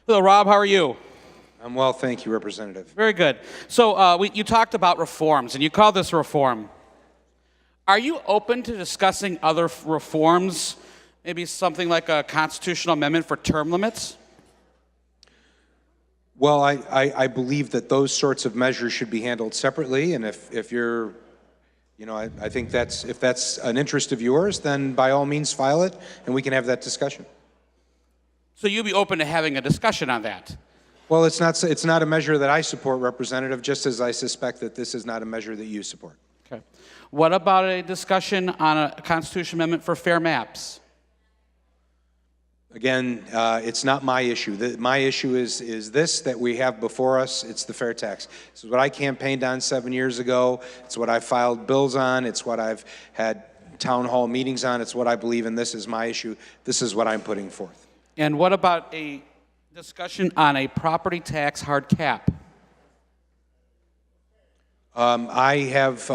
Hello, Rob. How are you? I'm well, thank you, Representative. Very good. So you talked about reforms, and you call this a reform. Are you open to discussing other reforms, maybe something like a constitutional amendment for term limits? Well, I believe that those sorts of measures should be handled separately, and if you're, I think if that's an interest of yours, then by all means file it, and we can have that discussion. So you'd be open to having a discussion on that? Well, it's not a measure that I support, Representative, just as I suspect that this is not a measure that you support. Okay. What about a discussion on a constitutional amendment for fair maps? Again, it's not my issue. My issue is this that we have before us. It's the fair tax. This is what I campaigned on 7 years ago. It's what I filed bills on. It's what I've had town hall meetings on. It's what I believe in. This is my issue. This is what I'm putting forth. And what about a discussion on a property tax hard cap? I have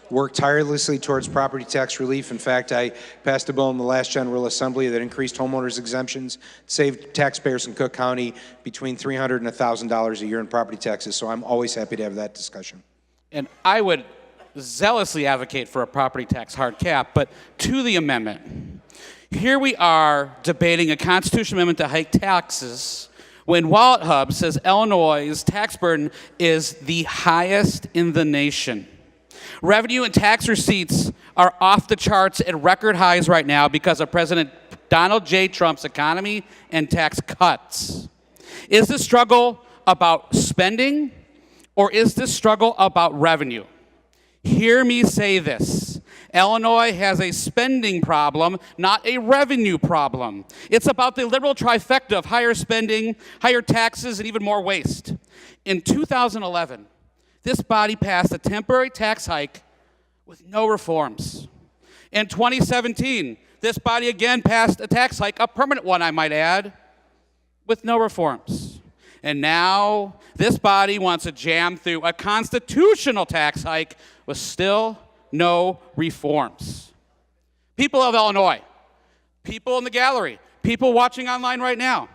worked tirelessly towards property tax relief. In fact, I passed a bill in the last General Assembly that increased homeowners exemptions, saved taxpayers in Cook County between $300 and $1,000 a year in property taxes. So I'm always happy to have that discussion. And I would zealously advocate for a property tax hard cap, but to the amendment. Here we are debating a constitutional amendment to hike taxes when Wallet Hub says Illinois' tax burden is the highest in the nation. Revenue and tax receipts are off the charts at record highs right now because of President Donald J. Trump's economy and tax cuts. Is this struggle about spending, or is this struggle about revenue? Hear me say this. Illinois has a spending problem, not a revenue problem. It's about the liberal trifecta of higher spending, higher taxes, and even more waste. In 2011, this body passed a temporary tax hike with no reforms. In 2017, this body again passed a tax hike, a permanent one, I might add, with no reforms. And now this body wants to jam through a constitutional tax hike with still no reforms. People of Illinois, people in the gallery, people watching online right now,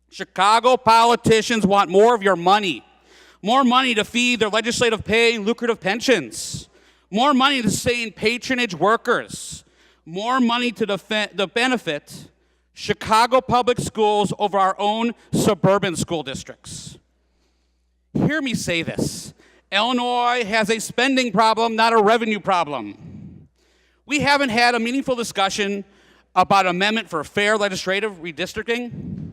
Chicago politicians want more of your money. More money to feed their legislative pay and lucrative pensions. More money to sustain patronage workers. More money to benefit Chicago public schools over our own suburban school districts. Hear me say this. Illinois has a spending problem, not a revenue problem. We haven't had a meaningful discussion about an amendment for fair legislative redistricting.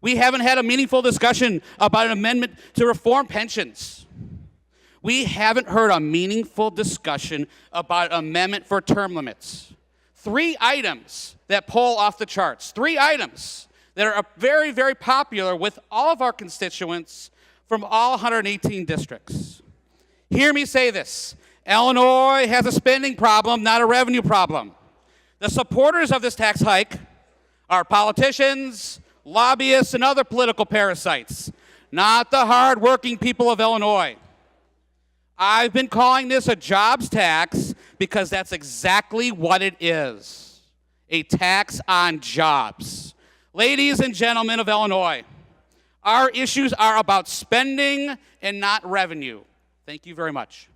We haven't had a meaningful discussion about an amendment to reform pensions. We haven't heard a meaningful discussion about an amendment for term limits. 3 items that pull off the charts. 3 items that are very, very popular with all of our constituents from all 118 districts. Hear me say this. Illinois has a spending problem, not a revenue problem. The supporters of this tax hike are politicians, lobbyists, and other political parasites, not the hardworking people of Illinois. I've been calling this a jobs tax because that's exactly what it is, a tax on jobs. Ladies and gentlemen of Illinois, our issues are about spending and not revenue. Thank you very much.